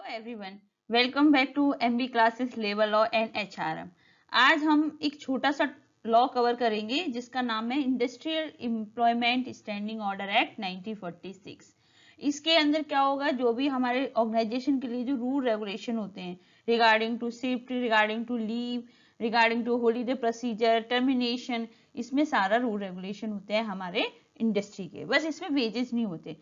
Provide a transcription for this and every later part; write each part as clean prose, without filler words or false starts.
Everyone, welcome back to MB classes labour law and HRM. आज हम एक छोटा सा लॉ कवर करेंगे जिसका नाम है industrial employment standing order act 1946। इसके अंदर क्या होगा, जो भी हमारे ऑर्गेनाइजेशन के लिए जो रूल रेगुलेशन होते हैं regarding to shift, regarding to leave, regarding to holiday procedure, termination, इसमें सारा रूल रेगुलेशन होते हैं हमारे इंडस्ट्री के। बस इसमें वेजेस नहीं होते।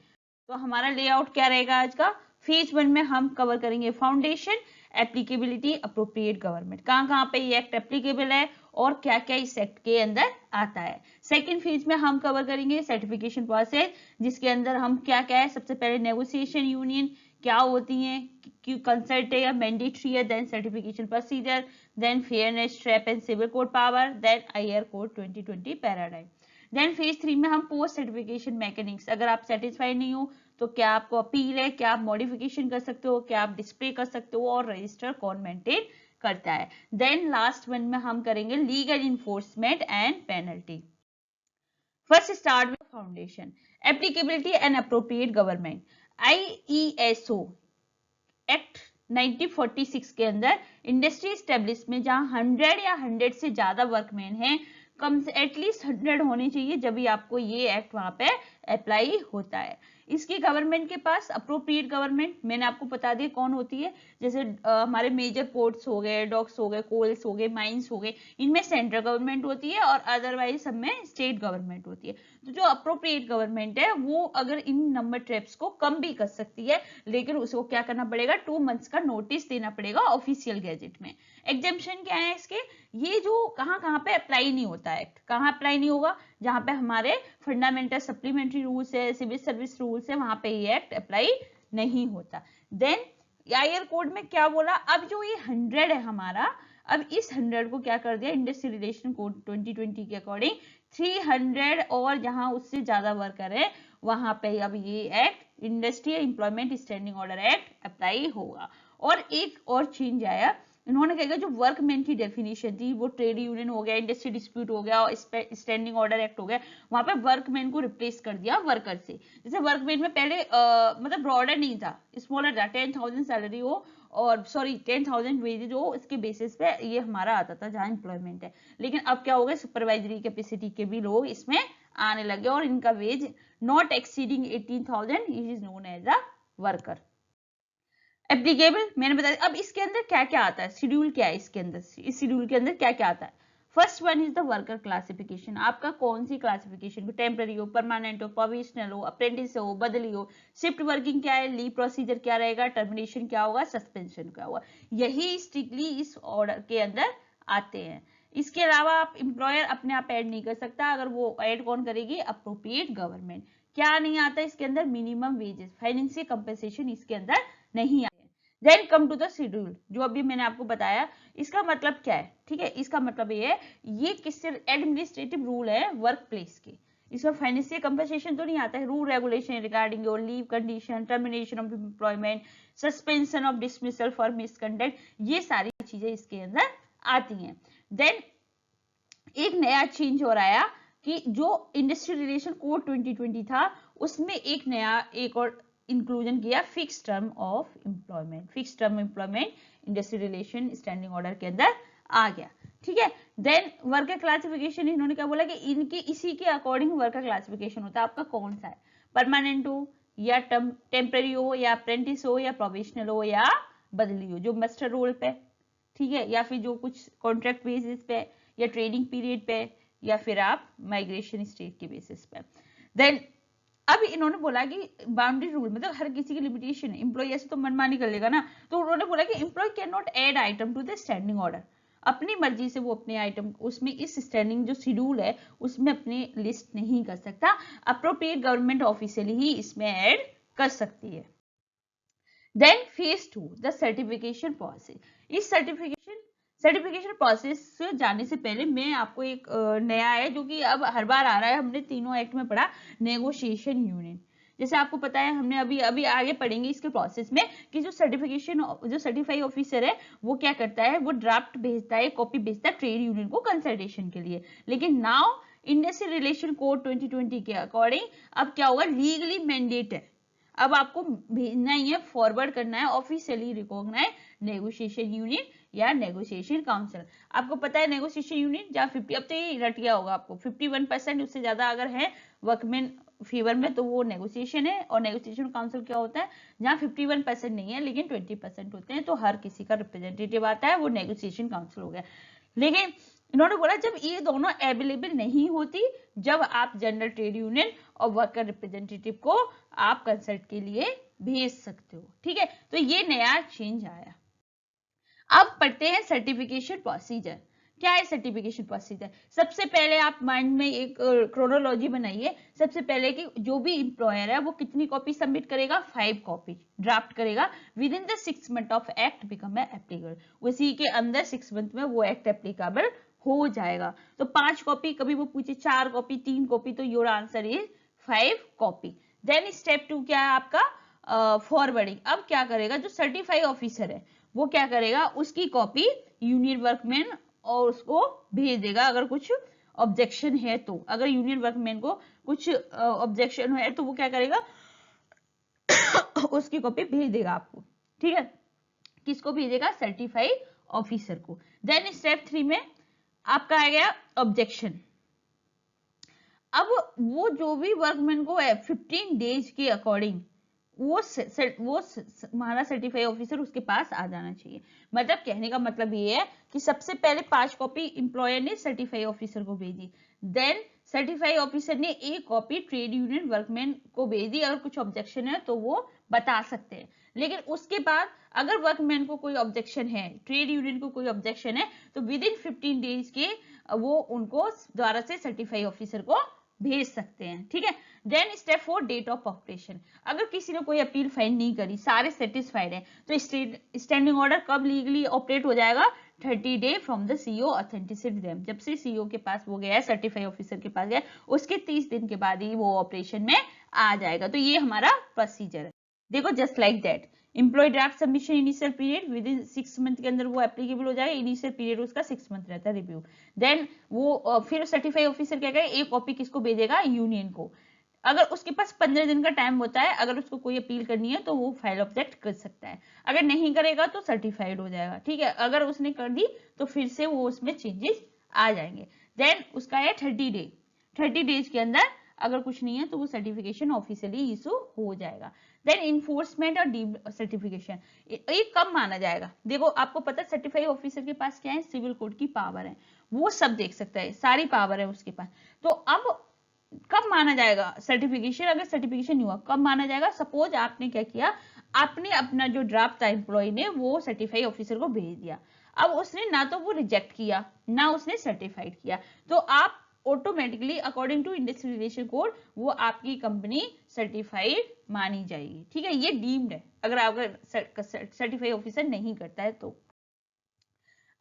तो हमारा लेआउट क्या रहेगा आज का? फेज 1 में हम कवर करेंगे फाउंडेशन, एप्लीकेबिलिटी, अप्रोप्रिएट गवर्नमेंट, कहाँ कहाँ पे ये एक्ट एप्लीकेबल है और क्या क्या इस एक्ट के अंदर आता है। सेकंड फेज में हम कवर करेंगे सर्टिफिकेशन प्रोसेस, जिसके अंदर हम क्या क्या है, सबसे पहले नेगोशिएशन यूनियन क्या होती है, क्यों कंसल्ट है या मैंडेटरी है, then certification procedure, then fairness, trap and civil code power, then IR code 2020 paradigm. Then phase 3 में हम पोस्ट सर्टिफिकेशन मैकेनिक्स, अगर आप सेटिस्फाइड नहीं हो तो क्या आपको अपील है, क्या आप मॉडिफिकेशन कर सकते हो, क्या आप डिस्प्ले कर सकते हो और रजिस्टर कौन मेंटेन करता है। देन लास्ट वन में हम करेंगे legal enforcement and penalty. First start with foundation, applicability and appropriate government. IESO act 1946 के अंदर इंडस्ट्री एस्टेब्लिश में जहां 100 या 100 से ज्यादा वर्कमैन हैं, कम से एटलीस्ट 100 होने चाहिए, जब भी आपको ये एक्ट वहां पे अप्लाई होता है। इसकी गवर्नमेंट के पास अप्रोप्रिएट गवर्नमेंट मैंने आपको बता दिया कौन होती है, जैसे हमारे मेजर पोर्ट्स हो गए, डॉक्स हो गए, कोल्स हो गए, माइंस हो गए, इनमें सेंट्रल गवर्नमेंट होती है और अदरवाइज सब में स्टेट गवर्नमेंट होती है। तो जो अप्रोप्रिएट गवर्नमेंट है वो अगर इन नंबर ट्रैप्स को कम भी कर सकती है, लेकिन उसको क्या करना पड़ेगा, 2 मंथ्स का नोटिस देना पड़ेगा ऑफिशियल गैजेट में। एग्जेम्पशन क्या है इसके, ये जो कहाँ पे अप्लाई नहीं होता है एक्ट, कहाँ अप्लाई नहीं होगा, जहां पे हमारे फंडामेंटल सप्लीमेंट्री रूल्स है, सिविल सर्विस रूल्स है, वहां पे ये एक्ट अप्लाई नहीं होता। देन आईआर कोड में क्या बोला, अब जो ये 100 है हमारा, अब इस 100 को क्या कर दिया, इंडस्ट्री रिलेशन कोड 2020 के अकॉर्डिंग 300 और जहां उससे ज्यादा वर्कर है वहां पे अब ये act industrial employment standing order act apply होगा। और एक और चेंज आया, इन्होंने कहा जो वर्कमैन की डेफिनेशन थी वो ट्रेड यूनियन हो गया, इंडस्ट्री डिस्प्यूट हो गया और स्टैंडिंग ऑर्डर एक्ट हो गया, वहां पे वर्कमैन को रिप्लेस कर दिया वर्कर से। जैसे वर्कमैन में पहले मतलब ब्रॉडर नहीं था, स्मॉलर था, 10,000 सैलरी हो और सॉरी 10,000 वेजेज हो, इसके बेसिस पे ये हमारा आता था जहां एम्प्लॉयमेंट है। लेकिन अब क्या हो गया, सुपरवाइजरी कैपेसिटी के भी लोग इसमें आने लगे और इनका wage not exceeding 18,000 is known as a worker. Applicable मैंने बताया। अब इसके अंदर क्या क्या आता है, शेड्यूल क्या है इसके अंदर, इस शेड्यूल के अंदर क्या क्या आता है। First one is the worker classification, आपका कौन सी क्लासिफिकेशन, टेम्पररी हो, परमानेंट हो, प्रोविजनल हो, अप्रेंटिस हो, बदली हो, शिफ्ट वर्किंग क्या है, लीव प्रोसीजर क्या रहेगा, टर्मिनेशन क्या होगा, सस्पेंशन क्या होगा, यही स्ट्रिक्टली इस ऑर्डर के अंदर आते हैं। इसके अलावा आप एम्प्लॉयर अपने आप ऐड नहीं कर सकता, अगर वो ऐड कौन करेगी, अप्रोप्रिएट गवर्नमेंट। क्या नहीं आता इसके अंदर, मिनिमम वेजेस, फाइनेंशियल कंपनसेशन इसके अंदर नहीं आता। Then come to the schedule, जो अभी मैंने आपको बताया, इसका मतलब क्या है, ठीक है, इसका मतलब ये है, ये किससे एडमिनिस्ट्रेटिव रूल है वर्क प्लेस के, इसमें फाइनेंशियल कंपनसेशन तो नहीं आता है, rule regulation regarding your leave condition, termination of employment, suspension of dismissal for misconduct, ये सारी चीजें इसके अंदर आती हैं। देन एक नया चेंज हो रहा है कि जो इंडस्ट्रियल रिलेशन कोड 2020 था उसमें एक नया एक और इंक्लूजन किया, fix term of employment, fix term employment industrial relation standing order के अंदर आ गया, ठीक है। देन वर्कर क्लासिफिकेशन, इन्होंने क्या बोला कि इनकी इसी के अकॉर्डिंग वर्कर क्लासिफिकेशन होता है, आपका कौन सा है, परमानेंट हो या टेम्पररी हो या अप्रेंटिस हो या प्रोविजनल हो या बदली हो, जो मास्टर रोल पे, ठीक है, या फिर जो कुछ कॉन्ट्रैक्ट बेसिस पे या ट्रेनिंग पीरियड पे या फिर आप माइग्रेशन स्टेट के बेसिस पे। देन अब इन्होंने बोला कि बाउंड्री रूल मतलब हर किसी की लिमिटेशन है, एम्प्लॉय ऐसे तो मनमानी कर लेगा ना, तो उन्होंने बोला कि employ can not add item to the standing order, अपनी मर्जी से वो अपने आइटम उसमें इस स्टैंडिंग जो शेड्यूल है उसमें अपने लिस्ट नहीं कर सकता, अप्रोप्रिएट गवर्नमेंट ऑफिशियली ही इसमें ऐड कर सकती है। Then phase 2 the certification process, इस सर्टिफिकेशन प्रोसेस जाने से पहले मैं आपको एक नया है जो कि अब हर बार आ रहा है, हमने तीनों एक्ट में पढ़ा, नेगोशिएशन यूनियन। जैसे आपको पता है हमने अभी आगे पढ़ेंगे इसके प्रोसेस में कि जो सर्टिफाई ऑफिसर है वो क्या करता है, वो ड्राफ्ट भेजता है, कॉपी भेजता है ट्रेड यूनियन को कंसल्टेशन के लिए। लेकिन नाउ इंडस्ट्रियल रिलेशन कोड 2020 के अकॉर्डिंग अब क्या होगा, लीगली मैंडेट है, अब आपको भेजना ही है, फॉरवर्ड करना है ऑफिशियली रिकॉग्नाइज नेगोशिएशन यूनिट या नेगोशिएशन काउंसिल। आपको पता है नेगोशिएशन यूनिट जहाँ 50, अब तो ये रट गया होगा आपको, 51% उससे ज्यादा अगर है वर्कमैन फेवर में तो वो नेगोशिएशन है, और नेगोशिएशन काउंसिल क्या होता है जहाँ 51% नहीं है लेकिन 20% होते हैं, तो हर किसी का रिप्रेजेंटेटिव आता है, वो नेगोशिएशन काउंसिल हो गया। लेकिन इन्होंने बोला जब ये दोनों अवेलेबल नहीं होती, जब आप जनरल ट्रेड यूनियन और वर्कर रिप्रेजेंटेटिव को आप कंसल्ट के लिए भेज सकते हो। ठीक है, तो ये नया चेंज आया। अब पढ़ते हैं सर्टिफिकेशन प्रोसीजर। क्या है सर्टिफिकेशन प्रोसीजर? सबसे पहले आप माइंड में एक क्रोनोलॉजी बनाइए। सबसे पहले कि जो भी एम्प्लॉयर है वो कितनी कॉपी सबमिट करेगा? 5 कॉपी ड्राफ्ट करेगा with in the 6 month of act become applicable. उसी के अंदर 6 मंथ में वो एक्ट एप्लीकेबल हो जाएगा। तो 5 कॉपी, कभी वो पूछे 4 कॉपी, 3 कॉपी, तो your answer is 5 copy. Then step 2 क्या है आपका? फॉरवर्डिंग। अब क्या करेगा जो सर्टिफाइड ऑफिसर है वो क्या करेगा, उसकी कॉपी यूनियन वर्कमैन और उसको भेज देगा अगर कुछ ऑब्जेक्शन है तो। अगर यूनियन वर्कमैन को कुछ ऑब्जेक्शन है तो वो क्या करेगा उसकी कॉपी भेज देगा आपको। ठीक है, किसको भेजेगा? सर्टिफाइड ऑफिसर को। देन स्टेप 3 में आपका आ गया ऑब्जेक्शन। अब वो जो भी वर्कमैन को 15 डेज के अकॉर्डिंग वो हमारा सर्टिफाइड ऑफिसर उसके पास आ जाना चाहिए। मतलब कहने का मतलब ये है कि सबसे पहले 5 कॉपी एम्प्लॉयर ने सर्टिफाइड ऑफिसर को भेजी, देन सर्टिफाइड ऑफिसर ने एक कॉपी ट्रेड यूनियन वर्कमैन को भेज दी। अगर कुछ ऑब्जेक्शन है तो वो बता सकते हैं। लेकिन उसके बाद अगर वर्कमैन को कोई ऑब्जेक्शन है, ट्रेड यूनियन को कोई ऑब्जेक्शन है, तो विद इन 15 डेज के वो उनको द्वारा से सर्टिफाइड ऑफिसर को भेज सकते हैं। ठीक है, then step 4 date of operation. अगर किसी ने कोई अपील फाइल नहीं करी, सारे सेटिस्फाइड हैं, तो स्टैंडिंग ऑर्डर कब लीगली ऑपरेट हो जाएगा? 30 day from the CEO authenticity them. जब से सीईओ के पास वो गया है, सर्टिफाइड ऑफिसर के पास गया, उसके 30 दिन के बाद ही वो ऑपरेशन में आ जाएगा। तो ये हमारा प्रोसीजर है। देखो just like that, employ draft submission initial period with in 6 month के अंदर वो एप्लीकेबल हो जाएगा। इनिशियल पीरियड उसका 6 मंथ रहता है रिव्यू। देन वो फिर सर्टिफाइड ऑफिसर क्या करेगा, एक कॉपी किसको भेजेगा? यूनियन को। अगर उसके पास 15 दिन का टाइम होता है, अगर उसको कोई अपील करनी है तो वो फाइल ऑब्जेक्ट कर सकता है। अगर नहीं करेगा तो सर्टिफाइड हो जाएगा। ठीक है, अगर उसने कर दी तो फिर से वो उसमें चेंजेस आ जाएंगे। देन उसका है 30 डे। 30 डेज के अंदर अगर कुछ नहीं है तो वो सर्टिफिकेशन ऑफिशियली इशू हो जाएगा। देन इन्फोर्समेंट और डीम्ड सर्टिफिकेशन, ये कब माना जाएगा? देखो आपको पता है सर्टिफाइड ऑफिसर के पास क्या है? सिविल कोड की पावर है, वो सब देख सकता है, सारी पावर है उसके पास। तो अब कब माना जाएगा सर्टिफिकेशन? अगर सर्टिफिकेशन नहीं हुआ कब माना जाएगा? सपोज आपने क्या किया, आपने अपना जो ड्राफ्ट था एम्प्लॉय ने वो सर्टिफाइड ऑफिसर को भेज दिया। अब उसने ना तो वो रिजेक्ट किया ना उसने सर्टिफाइड किया, तो आप automatically according to industrial relation code वो आपकी कंपनी सर्टिफाइड मानी जाएगी। ठीक है, ये डीम्ड है अगर सर्टिफाइड ऑफिसर नहीं करता है तो।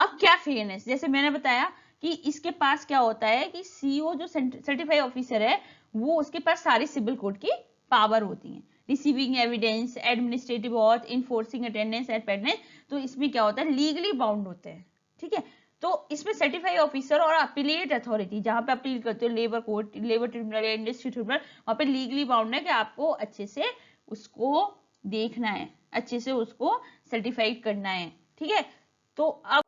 अब क्या फेयरनेस, जैसे मैंने बताया कि इसके पास क्या होता है कि सीईओ जो सर्टिफाइड ऑफिसर है वो उसके पास सारी सिविल कोड की पावर होती है। Receiving evidence, administrative auth, enforcing attendance and pendens, तो इसमें क्या होता है लीगली बाउंड होते हैं। ठीक है, तो इसमें सर्टिफाइड ऑफिसर और अपीलेट अथॉरिटी जहां पे अपील करते हो, लेबर कोर्ट, लेबर ट्रिब्यूनल या इंडस्ट्री ट्रिब्यूनल, वहां पे लीगली बाउंड है कि आपको अच्छे से उसको देखना है, अच्छे से उसको सर्टिफाइड करना है। ठीक है, तो अब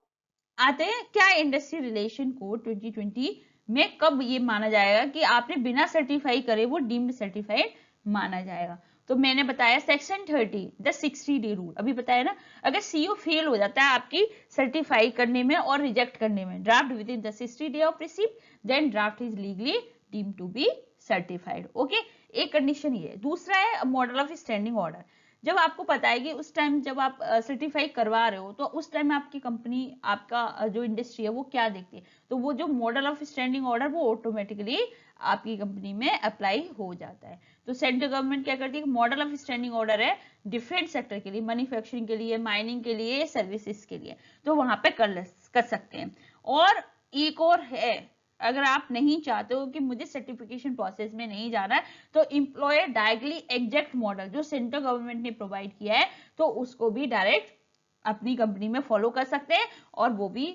आते हैं क्या इंडस्ट्री रिलेशन कोड 2020 में कब ये माना जाएगा कि आपने बिना सर्टिफाई करे वो डीम्ड सर्टिफाइड माना जाएगा। तो मैंने बताया सेक्शन 30 द 60 डे रूल, अभी बताया ना, अगर सीईओ फेल हो जाता है आपकी सर्टिफाई करने में और रिजेक्ट करने में, draft with in the 60 day of receipt, then draft is legally deemed to be certified. Okay, एक कंडीशन ये है। दूसरा है मॉडल ऑफ स्टैंडिंग ऑर्डर। जब आपको पता है कि उस टाइम जब आप सर्टिफाई करवा रहे हो तो उस टाइम आपकी कंपनी, आपका जो इंडस्ट्री है वो क्या देखती है, तो वो जो मॉडल ऑफ स्टैंडिंग ऑर्डर वो ऑटोमेटिकली आपकी कंपनी में अप्लाई हो जाता है। तो सेंट्रल गवर्नमेंट क्या करती है, मॉडल ऑफ स्टैंडिंग ऑर्डर है डिफरेंट सेक्टर के लिए, मैन्युफैक्चरिंग के लिए, माइनिंग के लिए, सर्विसेज के लिए, तो वहां पे कर सकते हैं। और एक और है, अगर आप नहीं चाहते हो कि मुझे सर्टिफिकेशन प्रोसेस में नहीं जाना है, तो एम्प्लॉयर डायरेक्टली एग्जैक्ट मॉडल जो सेंट्रल गवर्नमेंट ने प्रोवाइड किया है तो उसको भी डायरेक्ट अपनी कंपनी में फॉलो कर सकते हैं और वो भी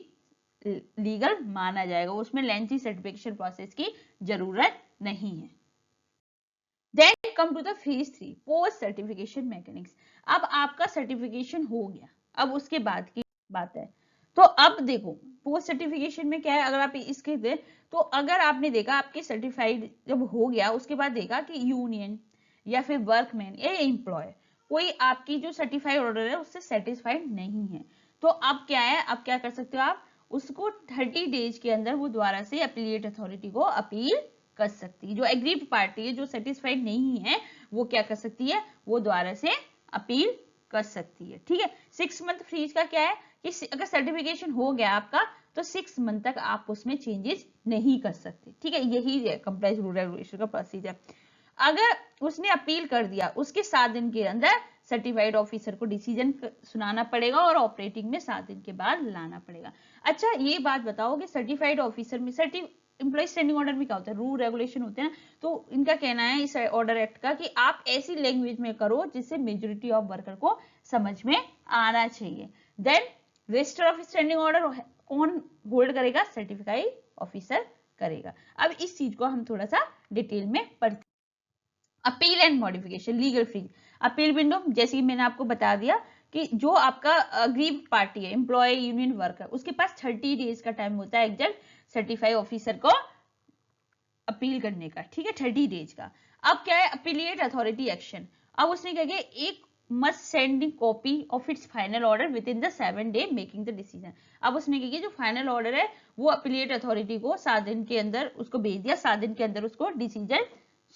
लीगल माना जाएगा, उसमें लेंथी सर्टिफिकेशन प्रोसेस की जरूरत नहीं है। Then come to the phase 3 post certification mechanics. अब आपका सर्टिफिकेशन हो गया, अब उसके बाद की बात है। तो अब देखो पोस्ट सर्टिफिकेशन में क्या है, अगर आप इसके दे तो अगर आपने देखा आपके सर्टिफाइड जब हो गया उसके बाद देखा कि यूनियन या फिर वर्कमैन या एम्प्लॉय कोई आपकी जो सर्टिफाइड ऑर्डर है उससे सेटिस्फाइड नहीं है, तो अब क्या है, अब क्या कर सकते हो आप उसको 30 डेज के अंदर वो दोबारा से अपीलिएट अथॉरिटी को अपील कर सकती है। जो एग्रीड पार्टी है जो सेटिस्फाइड नहीं है वो क्या कर सकती है, वो दोबारा से अपील कर सकती है। ठीक है, 6 मंथ फ्रीज का क्या है कि अगर सर्टिफिकेशन हो गया आपका तो 6 मंथ तक आप उसमें चेंजेस नहीं कर सकते। ठीक है, यही है कंप्लायंस रूल रेगुलेशन का प्रोसीजर। अगर उसने अपील कर दिया उसके 7 दिन के अंदर सर्टिफाइड ऑफिसर को डिसीजन सुनाना पड़ेगा और ऑपरेटिंग में 7 दिन के बाद लाना पड़ेगा। अच्छा ये बात बताओ कि सर्टिफाइड ऑफिसर में एम्प्लॉय स्टैंडिंग ऑर्डर में क्या होता है, रूल रेगुलेशन होते हैं ना, तो इनका कहना है इस ऑर्डर एक्ट का कि आप ऐसी लैंग्वेज में करो जिससे मेजोरिटी ऑफ वर्कर को समझ में आना चाहिए। Then register of standing order कौन होल्ड करेगा, सर्टिफाइड ऑफिसर करेगा। अब इस चीज को हम थोड़ा सा डिटेल में पढ़ते। Appeal and modification legal freeze. Appeal window जैसे कि मैंने आपको बता दिया कि जो आपका अग्रीव्ड पार्टी है एम्प्लॉय यूनियन वर्कर उसके पास 30 डेज का टाइम होता है एग्जैक्ट सर्टिफाइड ऑफिसर को अपील करने का। ठीक है, 30 डेज का। अब क्या है अपीलिएट अथॉरिटी एक्शन। अब उसने क्या किया, एक must sending copy of its final order with in the 7 day making the decision. अब उसने क्या किया जो फाइनल ऑर्डर है वो अपीलिएट अथॉरिटी को 7 दिन के अंदर उसको भेज दिया, 7 दिन के अंदर उसको डिसीजन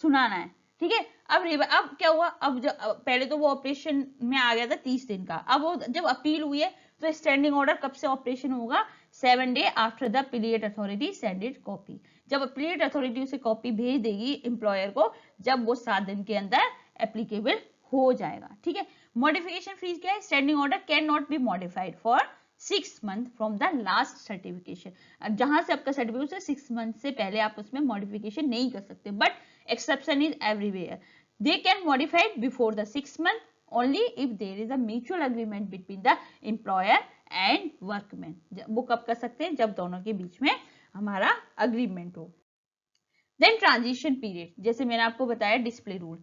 सुनाना है। ठीक है, अब क्या हुआ, अब पहले तो वो ऑपरेशन में आ गया था 30 दिन का, अब वो जब अपील हुई है तो स्टैंडिंग ऑर्डर कब से ऑपरेशन होगा, 7 day after the appellate authority send it copy. जब अपीलिएट अथॉरिटी उसे कॉपी भेज देगी एम्प्लॉयर को, जब वो 7 दिन के अंदर एप्लीकेबल हो जाएगा। ठीक है, मॉडिफिकेशन फ्रीज क्या है, standing order can not be modified for 6 month from the last certification. जहां से आपका सर्टिफिकेट 6 मंथ से पहले आप उसमें मॉडिफिकेशन नहीं कर सकते, but exception is everywhere. They can modified before the 6 month only if there is a mutual agreement between the employer and workman। वो कब कर सकते हैं, जब दोनों के बीच में हमारा अग्रीमेंट हो। देन ट्रांजिशन पीरियड, जैसे मैंने आपको बताया display rule.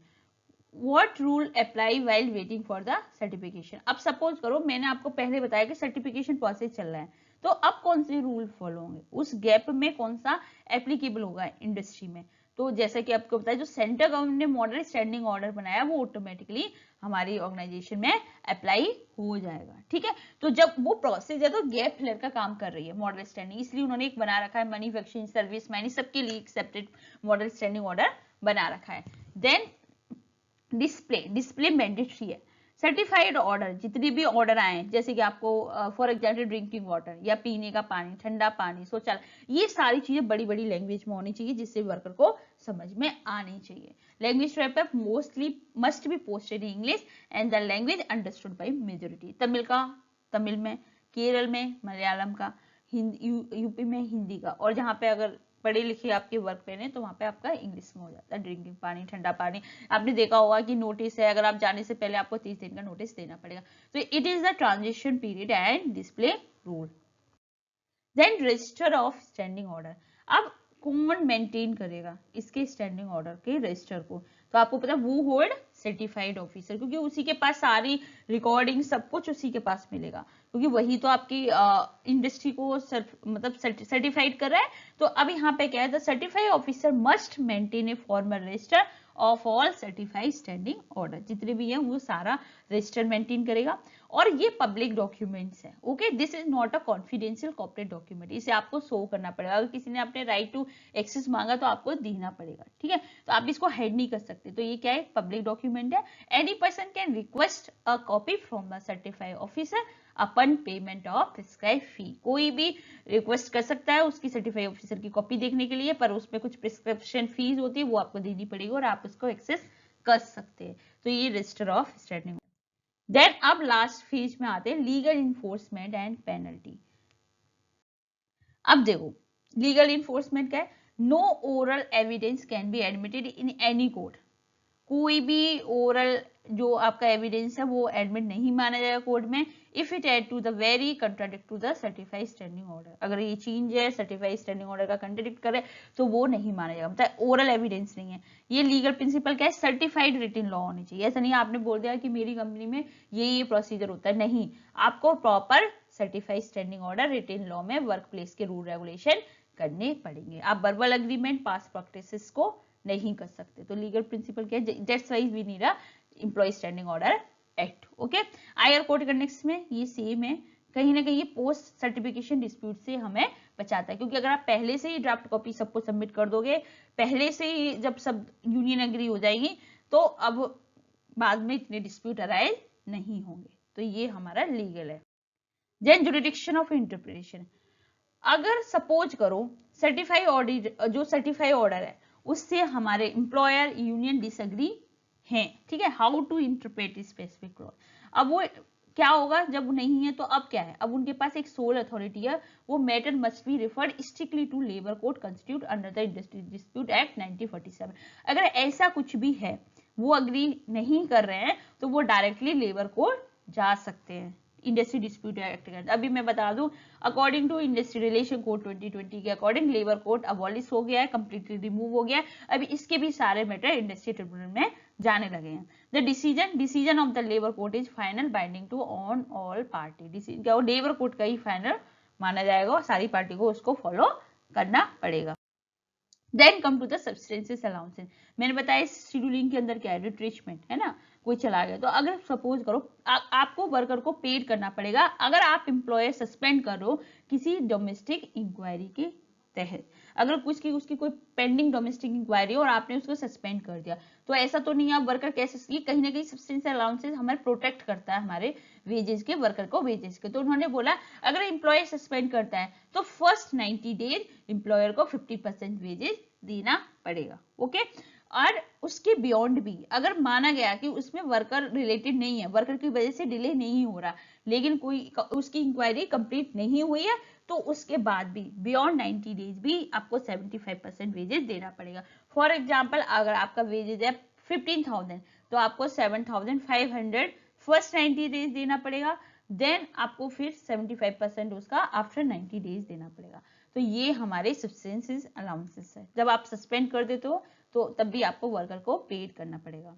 What rule apply while waiting for the certification। अब सपोज करो मैंने आपको पहले बताया कि सर्टिफिकेशन प्रोसेस चल रहा है, तो अब कौन से रूल फॉलो होंगे, उस गैप में कौन सा एप्लीकेबल होगा इंडस्ट्री में। तो जैसा कि आपको बताया जो सेंट्रल गवर्नमेंट ने मॉडल स्टैंडिंग ऑर्डर बनाया वो ऑटोमेटिकली हमारी ऑर्गेनाइजेशन में अप्लाई हो जाएगा। ठीक है, तो जब वो प्रोसेस है तो गैप फिलर का काम कर रही है मॉडल स्टैंडिंग, इसलिए उन्होंने एक बना रखा है मैन्युफैक्चरिंग सर्विस मैनी सबके लिए एक्सेप्टेड मॉडल स्टैंडिंग ऑर्डर बना रखा है। देन डिस्प्ले मैंडेटरी है। सर्टिफाइड ऑर्डर जितने भी ऑर्डर आए जैसे कि आपको फॉर एग्जाम्पल ड्रिंकिंग वाटर या पीने का पानी, ठंडा पानी, शौचालय, ये सारी चीजें बड़ी बड़ी लैंग्वेज में होनी चाहिए जिससे वर्कर को समझ में आनी चाहिए। Language wrap up mostly must be posted in English and the language understood by majority. Tamil का तमिल में, केरल में मलयालम का, यूपी में हिंदी का, और जहाँ पे अगर पढ़े लिखे आपके वर्क पे ने तो वहां पे आपका इंग्लिश में हो जाता है। ड्रिंकिंग पानी, ठंडा पानी, आपने देखा होगा कि नोटिस है, अगर आप जाने से पहले आपको 30 दिन का नोटिस देना पड़ेगा। तो it is the transition period and display rule. Then register of standing order. अब कौन मेंटेन करेगा इसके स्टैंडिंग ऑर्डर के रजिस्टर को, तो आपको पता है वो होल्ड सर्टिफाइड ऑफिसर, क्योंकि उसी के पास सारी रिकॉर्डिंग सब कुछ उसी के पास मिलेगा, क्योंकि वही तो आपकी इंडस्ट्री को मतलब सर्टिफाइड कर रहा है। तो अब यहाँ पे क्या है, the certified officer must maintain a formal register of all certified standing order, जितने भी हैं वो सारा रजिस्टर मेंटेन करेगा, और ये पब्लिक डॉक्यूमेंट्स है। Okay, this is not a confidential corporate document, इसे आपको शो करना पड़ेगा, अगर किसी ने अपने राइट टू एक्सेस मांगा तो आपको देना पड़ेगा। ठीक है, तो आप इसको हाइड नहीं कर सकते, तो ये क्या है, पब्लिक डॉक्यूमेंट है। Any person can request a copy from the certified officer upon payment of prescribe fee. कोई भी रिक्वेस्ट कर सकता है उसकी सर्टिफाइड ऑफिसर की कॉपी देखने के लिए, पर उसमें कुछ प्रिस्क्रिप्शन फीस होती है वो आपको देनी पड़ेगी और आप उसको एक्सेस कर सकते हैं। तो ये रजिस्टर ऑफ स्टैंडिंग। देन अब लास्ट फेज में आते हैं लीगल इन्फोर्समेंट एंड पेनल्टी। अब देखो लीगल इन्फोर्समेंट क्या है, no oral evidence can be admitted in any court. कोई भी ओरल जो आपका एविडेंस है वो एडमिट नहीं माना जाएगा कोर्ट में if it add to the very contradict to the certified standing order. अगर ये चेंज है सर्टिफाइड स्टैंडिंग ऑर्डर का कंट्राडिक्ट करे तो वो नहीं माना जाएगा, मतलब ओरल एविडेंस नहीं है। ये लीगल प्रिंसिपल क्या है, सर्टिफाइड रिटन लॉ होनी चाहिए। ऐसा नहीं आपने बोल दिया कि मेरी कंपनी में ये प्रोसीजर होता है, नहीं, आपको proper certified standing order written law में वर्क प्लेस के रूल रेगुलेशन करने पड़ेंगे। आप वर्बल एग्रीमेंट पास प्रैक्टिसेस को नहीं कर सकते। तो लीगल प्रिंसिपल क्या है, that's why we need a employ standing order act. Okay, IR code कंडेक्स में ये सेम है, कहीं ना कहीं ये पोस्ट सर्टिफिकेशन डिस्प्यूट से हमें बचाता है, क्योंकि अगर आप पहले से ही ड्राफ्ट कॉपी सबको सबमिट कर दोगे, पहले से ही जब सब यूनियन एग्री हो जाएगी, तो अब बाद में इतने डिस्प्यूट अराइज नहीं होंगे। तो ये हमारा लीगल है। देन जुरिडिक्शन ऑफ इंटरप्रिटेशन, अगर सपोज करो सर्टिफाइड ऑर्डर, जो सर्टिफाइड ऑर्डर है उससे हमारे एम्प्लॉयर यूनियन डिसएग्री हैं, ठीक है, how to interpret specific clause. अब वो क्या होगा जब नहीं है, तो अब क्या है, अब उनके पास एक सोल अथॉरिटी है, वो matter must be referred strictly to labour code constitute under the industry dispute act 1947। अगर ऐसा कुछ भी है, वो अग्री नहीं कर रहे हैं, तो वो डायरेक्टली लेबर कोड जा सकते हैं इंडस्ट्री डिस्प्यूट एक्ट के अंदर। अभी मैं बता दूं, according to industry relation code 2020 के अकॉर्डिंग लेबर कोड अबॉलिश हो गया है, कंप्लीटली रिमूव हो गया है। अभी इसके भी सारे मैटर इंडस्ट्री ट्रिब्यूनल में जाने लगे हैं। The decision of the labour court is final binding to on all party. Decision labour court का ही फाइनल माना जाएगा और सारी पार्टी को उसको फॉलो करना पड़ेगा। Then come to the substances allowances. मैंने बताया शेड्यूलिंग के अंदर क्या है, रिट्रीचमेंट है ना, कोई चला गया तो अगर सपोज करो आपको वर्कर को पेड करना पड़ेगा अगर आप एम्प्लॉयर सस्पेंड करो किसी डोमेस्टिक इंक्वायरी के तहत। अगर उसकी कोई पेंडिंग डोमेस्टिक इंक्वायरी और आपने उसको सस्पेंड कर दिया, तो ऐसा तो नहीं आप वर्कर कैसे, ये कहीं ना कहीं सब्सटेंशियल अलाउंसेस हमारे प्रोटेक्ट करता है हमारे वेजेस के, वर्कर को वेजेस के। तो उन्होंने बोला अगर एम्प्लॉयर सस्पेंड करता है तो फर्स्ट 90 डेज एम्प्लॉयर को 50% वेजेस देना पड़ेगा। ओके, और उसके बियॉन्ड भी अगर माना गया कि उसमें वर्कर रिलेटेड नहीं है, वर्कर की वजह से डिले नहीं हो रहा, लेकिन कोई उसकी इंक्वायरी कंप्लीट नहीं हुई है, तो उसके बाद भी बियॉन्ड 90 डेज भी आपको 75% वेजेस देना पड़ेगा। फॉर एग्जांपल अगर आपका वेजेस है 15,000 तो आपको 7,500 फर्स्ट 90 डेज देना पड़ेगा, देन आपको फिर 75% उसका आफ्टर 90 डेज देना पड़ेगा। तो ये हमारे सब्सटेंसेस अलाउंसेस है। जब आप सस्पेंड कर देते हो तो तब भी आपको वर्कर को पेड करना पड़ेगा।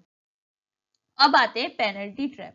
अब आते हैं पेनल्टी ट्रैप।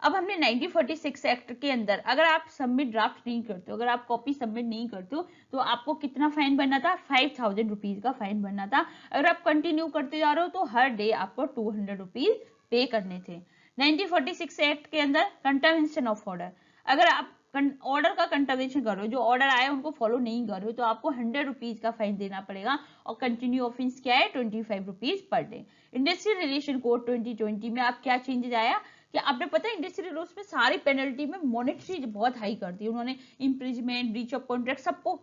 अब हमने 1946 एक्ट के अंदर अगर आप सबमिट ड्राफ्ट नहीं करते हो, अगर आप कॉपी सबमिट नहीं करते हो, तो आपको कितना फाइन भरना था, 5,000 रुपीज का फाइन भरना था। अगर आप कंटिन्यू करते जा रहे हो तो हर डे आपको 200 रुपीज पे करने थे। 1946 एक्ट के अंदर कंटरवेंशन ऑफ ऑर्डर, अगर आप ऑर्डर का कंटरवेंशन कर रहे हो, जो ऑर्डर आया उनको फॉलो नहीं कर रहे हो, तो आपको 100 रुपीज का फाइन देना पड़ेगा। और कंटिन्यू ऑफेंस क्या है, 25 rupees per day. Industrial relation code 2020 में आप क्या चेंजेस आया कि आपने पता है इंडस्ट्रियल रूल्स में सारी पेनल्टी में मॉनेटरी बहुत हाई कर दी उन्होंने, इम्प्रिजमेंट, ब्रीच ऑफ कॉन्ट्रैक्ट सबको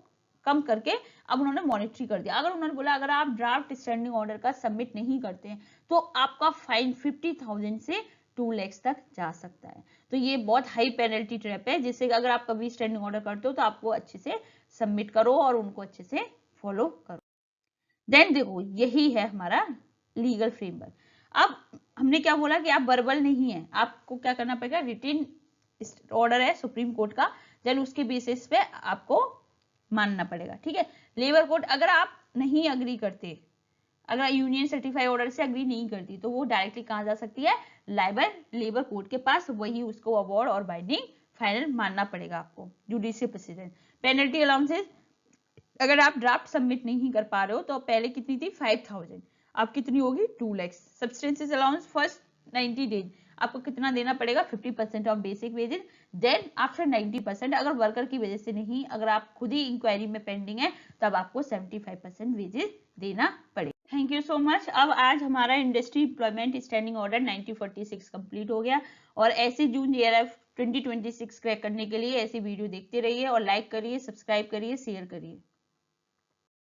कम करके अब उन्होंने मॉनेटरी कर दिया। अगर उन्होंने बोला अगर आप ड्राफ्ट स्टैंडिंग ऑर्डर का सबमिट नहीं करते हैं तो आपका फाइन 50,000 से 2 लाख तक जा सकता है। तो ये बहुत हाई पेनल्टी ट्रैप है, जिससे अगर आप कभी स्टैंडिंग ऑर्डर करते हो तो आपको अच्छे से सबमिट करो और उनको अच्छे से फॉलो करो। देन देखो यही है हमारा लीगल फ्रेमवर्क। अब हमने क्या बोला कि आप वर्बल नहीं है, आपको क्या करना पड़ेगा, रिटन ऑर्डर है सुप्रीम कोर्ट का, देन उसके बेसिस पे आपको मानना पड़ेगा। ठीक है, लेबर कोड अगर आप नहीं अग्री करते, अगर यूनियन सर्टिफाइड ऑर्डर से अग्री नहीं करती, तो वो डायरेक्टली कहाँ जा सकती है, लेबर कोर्ट के पास, वही उसको अवार्ड और बाइंडिंग फाइनल मानना पड़ेगा आपको। जुडिशियल प्रेसिडेंट, पेनल्टी अलाउंसेस, अगर आप ड्राफ्ट सबमिट नहीं कर पा रहे हो तो पहले कितनी थी 5,000, अब कितनी होगी 2 lakh. Substances allowance first 90 days आपको कितना देना पड़ेगा, 50% of basic wages. Then after 90% अगर वर्कर की वजह से नहीं, अगर आप खुद ही इंक्वायरी में पेंडिंग है, तब आपको 75% वेजेस देना पड़ेगा। Thank you so much. अब आज हमारा industry employment standing order 1946 complete हो गया। और ऐसे जून JRF 2026 क्रैक करने के लिए ऐसी वीडियो देखते रहिए और लाइक करिए, सब्सक्राइब करिए, शेयर करिए।